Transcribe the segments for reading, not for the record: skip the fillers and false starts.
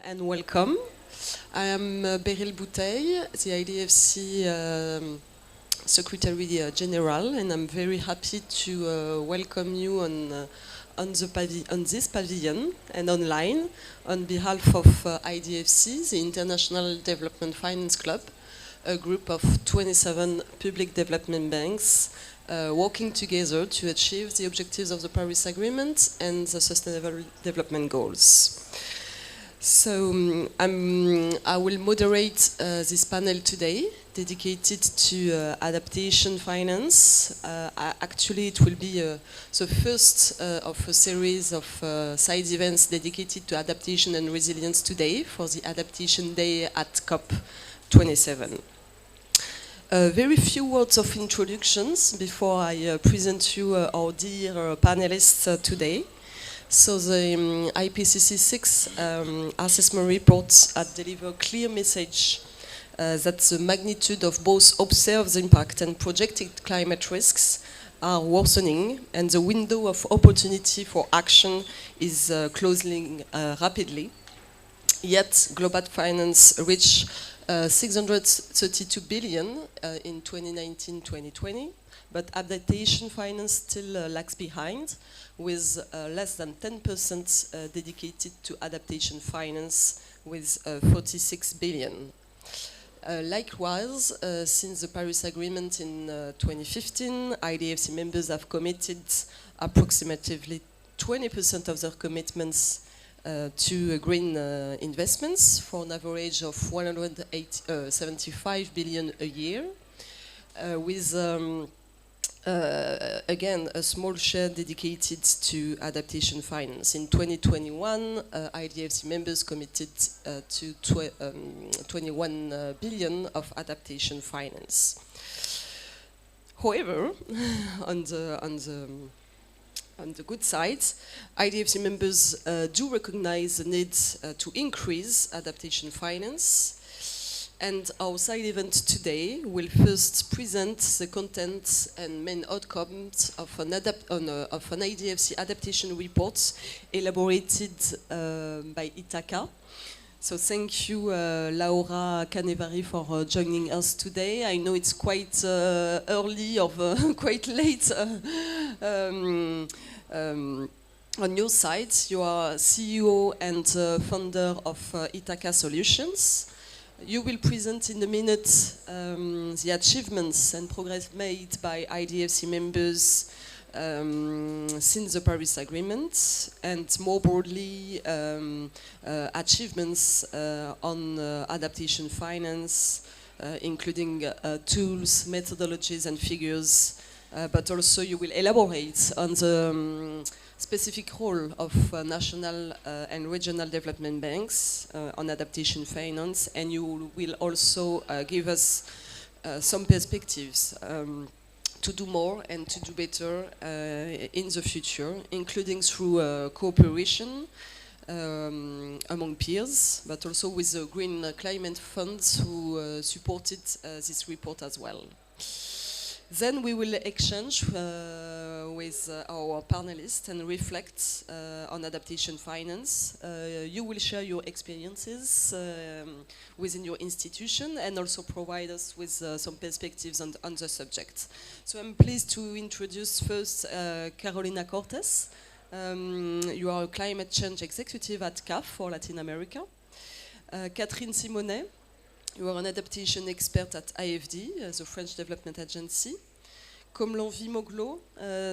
and welcome. I am Beryl Bouteille, the IDFC Secretary General, and I'm very happy to welcome you on this pavilion and online on behalf of IDFC, the International Development Finance Club, a group of 27 public development banks working together to achieve the objectives of the Paris Agreement and the Sustainable Development Goals. So I will moderate this panel today, dedicated to adaptation finance. Actually, it will be the first of a series of side events dedicated to adaptation and resilience today for the Adaptation Day at COP27. Very few words of introductions before I present you our dear panelists today. So the IPCC 6 assessment reports deliver clear message that the magnitude of both observed impact and projected climate risks are worsening, and the window of opportunity for action is closing rapidly. Yet global finance reached 632 billion in 2019-2020, but adaptation finance still lags behind, with less than 10% dedicated to adaptation finance, with 46 billion. Likewise, since the Paris Agreement in 2015, IDFC members have committed approximately 20% of their commitments to green investments for an average of 175 billion a year, with again a small share dedicated to adaptation finance. In 2021, IDFC members committed to 21 billion of adaptation finance. However, on the good side, IDFC members do recognize the need to increase adaptation finance. And our side event today will first present the content and main outcomes of an IDFC adaptation report elaborated by Ithaca. So thank you, Laura Canevari, for joining us today. I know it's quite early or quite late on your side. You are CEO and founder of Ithaca Solutions. You will present in a minute the achievements and progress made by IDFC members since the Paris Agreement, and more broadly achievements on adaptation finance, including tools, methodologies and figures, but also you will elaborate on the specific role of national and regional development banks on adaptation finance, and you will also give us some perspectives to do more and to do better in the future, including through cooperation among peers, but also with the Green Climate Funds who supported this report as well. Then we will exchange with our panelists and reflect on adaptation finance. You will share your experiences within your institution and also provide us with some perspectives on the subject. So I'm pleased to introduce first Carolina Cortes. You are a climate change executive at CAF for Latin America. Catherine Simonet. You are an adaptation expert at AFD, the French Development Agency. Komlanvi Moglo,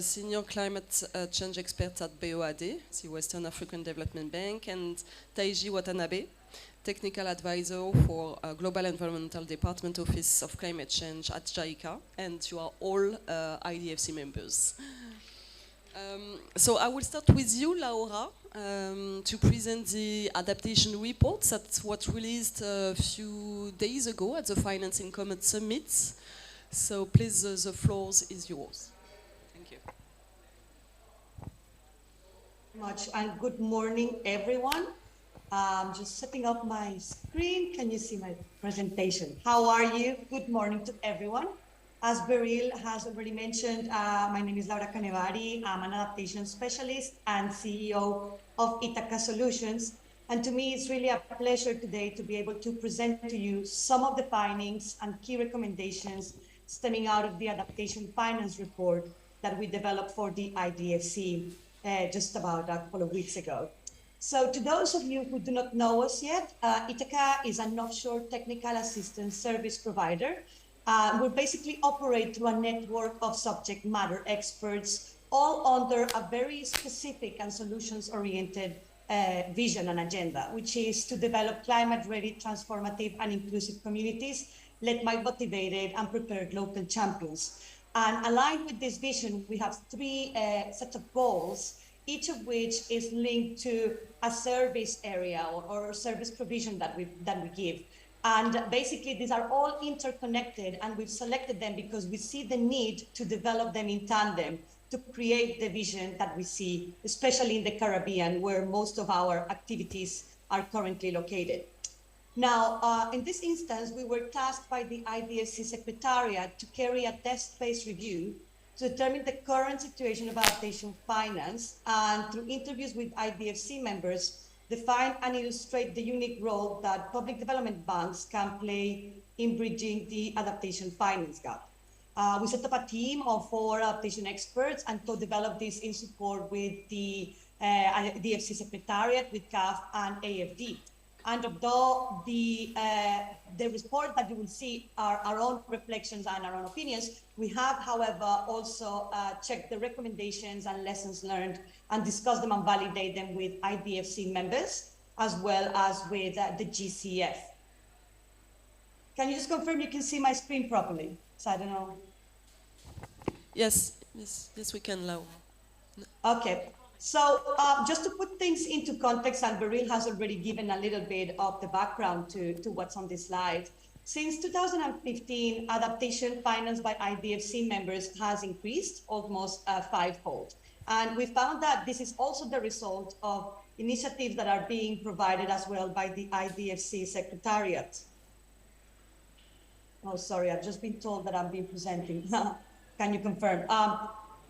senior climate change expert at BOAD, the Western African Development Bank, and Taiji Watanabe, technical advisor for Global Environmental Department Office of Climate Change at JICA, and you are all IDFC members. So I will start with you, Laura, to present the adaptation report that was released a few days ago at the Financing Common Summit. So please, the floor is yours. Thank you. Much, and good morning, everyone. Just setting up my screen. Can you see my presentation? How are you? Good morning to everyone. As Beryl has already mentioned, my name is Laura Canevari. I'm an adaptation specialist and CEO of Ithaca Solutions. And to me, it's really a pleasure today to be able to present to you some of the findings and key recommendations stemming out of the Adaptation Finance Report that we developed for the IDFC just about a couple of weeks ago. So to those of you who do not know us yet, Ithaca is an offshore technical assistance service provider. We basically operate through a network of subject matter experts, all under a very specific and solutions-oriented vision and agenda, which is to develop climate-ready, transformative, and inclusive communities led by motivated and prepared local champions. And aligned with this vision, we have three sets of goals, each of which is linked to a service area or service provision that we give. And basically, these are all interconnected, and we've selected them because we see the need to develop them in tandem to create the vision that we see, especially in the Caribbean, where most of our activities are currently located. Now, in this instance, we were tasked by the IDFC Secretariat to carry a test-based review to determine the current situation of adaptation finance, and through interviews with IDFC members, define and illustrate the unique role that public development banks can play in bridging the adaptation finance gap. We set up a team of 4 adaptation experts and co-developed this in support with the DFC Secretariat, with CAF and AFD. And although the report that you will see are our own reflections and our own opinions, we have, however, also checked the recommendations and lessons learned and discussed them and validate them with IDFC members, as well as with the GCF. Can you just confirm you can see my screen properly? So I don't know. Yes, we can now. Okay. So just to put things into context, and Beryl has already given a little bit of the background to what's on this slide. Since 2015, adaptation financed by IDFC members has increased almost 5-fold. And we found that this is also the result of initiatives that are being provided as well by the IDFC Secretariat. Oh, sorry, I've just been told that I'm being presenting. Can you confirm?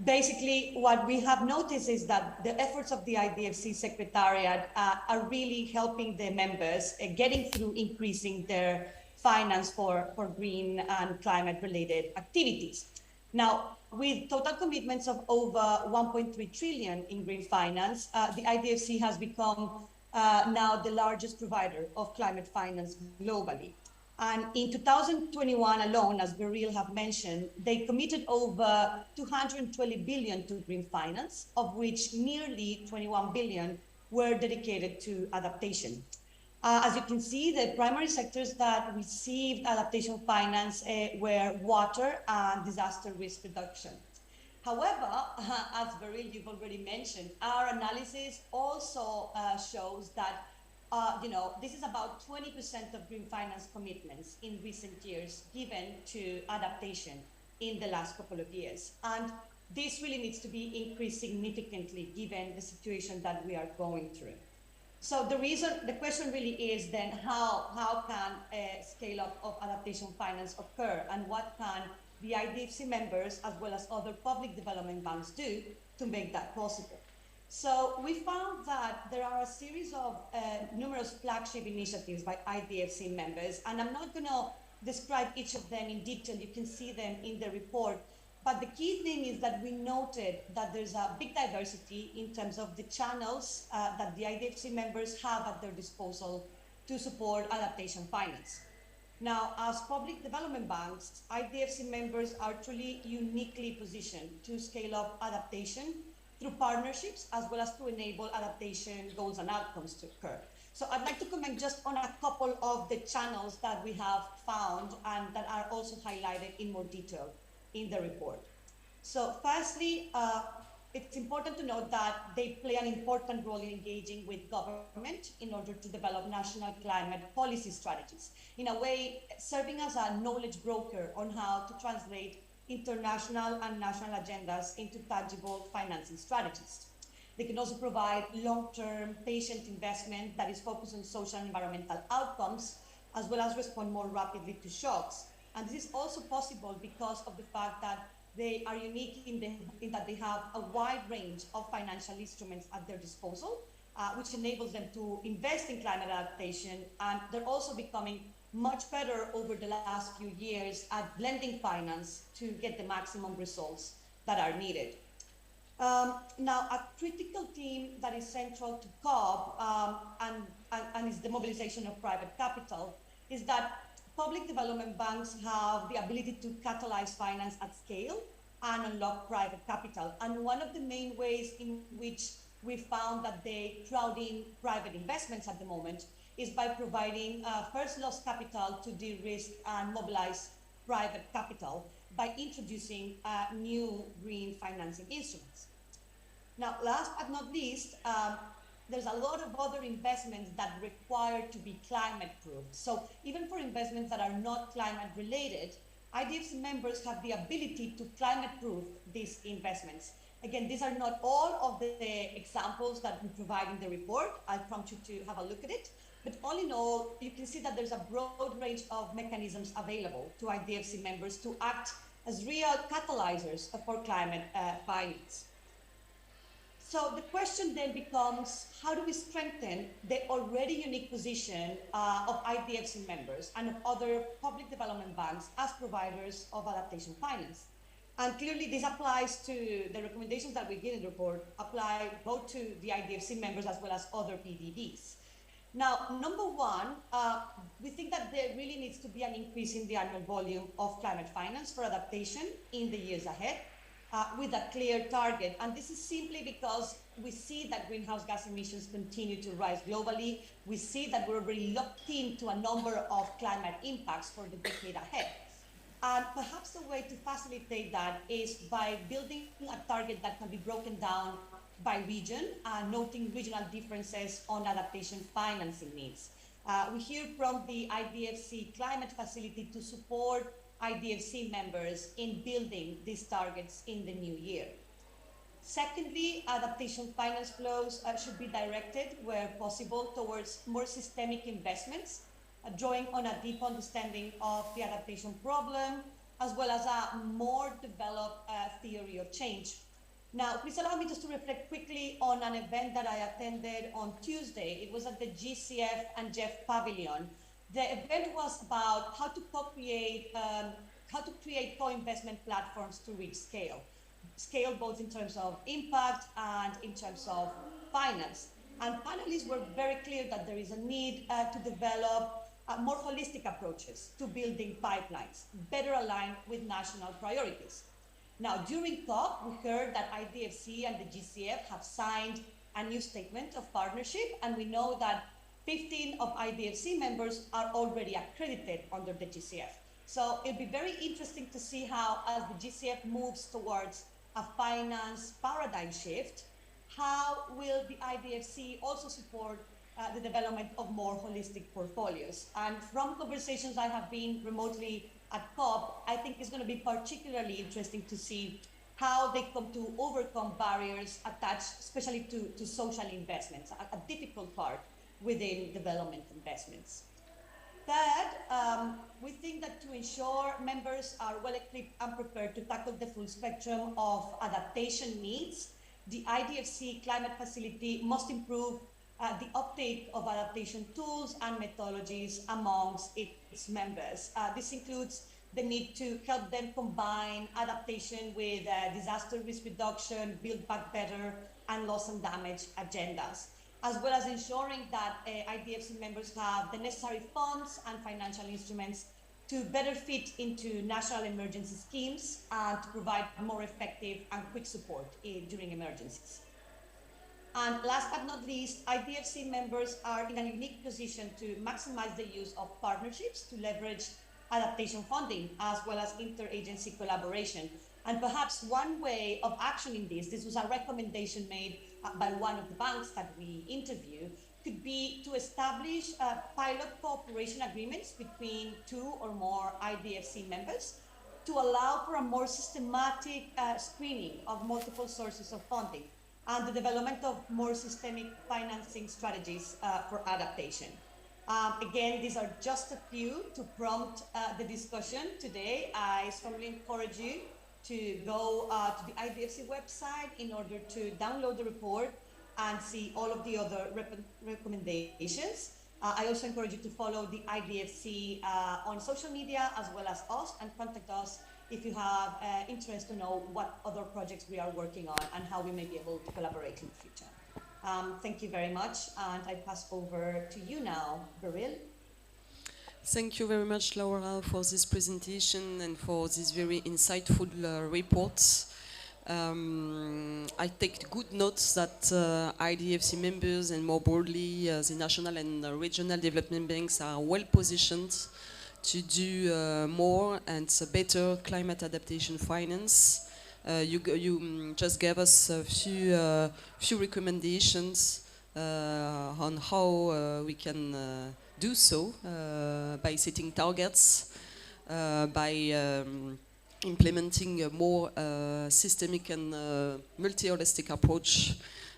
Basically, what we have noticed is that the efforts of the IDFC Secretariat are really helping the members getting through increasing their finance for green and climate-related activities. Now, with total commitments of over 1.3 trillion in green finance, the IDFC has become now the largest provider of climate finance globally. And in 2021 alone, as Beryl have mentioned, they committed over 220 billion to green finance, of which nearly 21 billion were dedicated to adaptation. As you can see, the primary sectors that received adaptation finance were water and disaster risk reduction. However, as Beryl, you've already mentioned, our analysis also shows that this is about 20% of green finance commitments in recent years given to adaptation in the last couple of years. And this really needs to be increased significantly given the situation that we are going through. So the question really is then how can a scale up of adaptation finance occur, and what can the IDFC members as well as other public development banks do to make that possible? So we found that there are a series of numerous flagship initiatives by IDFC members, and I'm not going to describe each of them in detail. You can see them in the report. But the key thing is that we noted that there's a big diversity in terms of the channels that the IDFC members have at their disposal to support adaptation finance. Now, as public development banks, IDFC members are truly uniquely positioned to scale up adaptation through partnerships, as well as to enable adaptation goals and outcomes to occur. So I'd like to comment just on a couple of the channels that we have found and that are also highlighted in more detail in the report. So firstly, it's important to note that they play an important role in engaging with government in order to develop national climate policy strategies, in a way serving as a knowledge broker on how to translate international and national agendas into tangible financing strategies. They can also provide long-term patient investment that is focused on social and environmental outcomes, as well as respond more rapidly to shocks. And this is also possible because of the fact that they are unique in that they have a wide range of financial instruments at their disposal which enables them to invest in climate adaptation. And they're also becoming much better over the last few years at blending finance to get the maximum results that are needed. Now, a critical theme that is central to COP and is the mobilization of private capital is that public development banks have the ability to catalyze finance at scale and unlock private capital. And one of the main ways in which we found that they crowd in private investments at the moment is by providing first loss capital to de-risk and mobilize private capital by introducing new green financing instruments. Now, last but not least, there's a lot of other investments that require to be climate proof. So even for investments that are not climate related, IDFC members have the ability to climate proof these investments. Again, these are not all of the examples that we provide in the report. I'll prompt you to have a look at it. But all in all, you can see that there's a broad range of mechanisms available to IDFC members to act as real catalyzers for climate finance. So the question then becomes, how do we strengthen the already unique position of IDFC members and of other public development banks as providers of adaptation finance? And clearly this applies to the recommendations that we give in the report, apply both to the IDFC members as well as other PDBs. Now, number one, we think that there really needs to be an increase in the annual volume of climate finance for adaptation in the years ahead with a clear target. And this is simply because we see that greenhouse gas emissions continue to rise globally. We see that we're already locked into a number of climate impacts for the decade ahead. And perhaps the way to facilitate that is by building a target that can be broken down by region, noting regional differences on adaptation financing needs. We hear from the IDFC Climate Facility to support IDFC members in building these targets in the new year. Secondly, adaptation finance flows should be directed where possible towards more systemic investments, drawing on a deep understanding of the adaptation problem, as well as a more developed theory of change. Now, please allow me just to reflect quickly on an event that I attended on Tuesday. It was at the GCF and Jeff Pavilion. The event was about how to create co-investment platforms to reach scale. Scale both in terms of impact and in terms of finance. And panelists were very clear that there is a need to develop more holistic approaches to building pipelines, better aligned with national priorities. Now, during COP, we heard that IDFC and the GCF have signed a new statement of partnership, and we know that 15 of IDFC members are already accredited under the GCF. So it'll be very interesting to see how, as the GCF moves towards a finance paradigm shift, how will the IDFC also support the development of more holistic portfolios? And from conversations I have been remotely at COP, I think it's going to be particularly interesting to see how they come to overcome barriers attached, especially to social investments, a difficult part within development investments. Third, we think that to ensure members are well equipped and prepared to tackle the full spectrum of adaptation needs, the IDFC Climate Facility must improve the uptake of adaptation tools and methodologies amongst its members. This includes the need to help them combine adaptation with disaster risk reduction, build back better, and loss and damage agendas, as well as ensuring that IDFC members have the necessary funds and financial instruments to better fit into national emergency schemes and to provide more effective and quick support during emergencies. And last but not least, IDFC members are in a unique position to maximize the use of partnerships to leverage adaptation funding as well as interagency collaboration. And perhaps one way of actioning this was a recommendation made by one of the banks that we interviewed, could be to establish pilot cooperation agreements between 2 or more IDFC members to allow for a more systematic screening of multiple sources of funding and the development of more systemic financing strategies for adaptation. Again, these are just a few to prompt the discussion today. I strongly encourage you to go to the IDFC website in order to download the report and see all of the other recommendations. I also encourage you to follow the IDFC on social media as well as us, and contact us if you have interest to know what other projects we are working on and how we may be able to collaborate in the future. Thank you very much, and I pass over to you now, Beryl. Thank you very much, Laura, for this presentation and for this very insightful report. I take good notes that IDFC members and more broadly the national and regional development banks are well positioned to do more and better climate adaptation finance. You just gave us a few recommendations on how we can do so by setting targets, by implementing a more systemic and multi-holistic approach,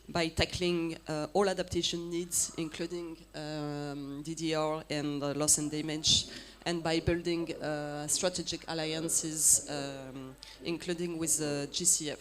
by tackling all adaptation needs, including DDR and loss and damage, and by building strategic alliances, including with GCF.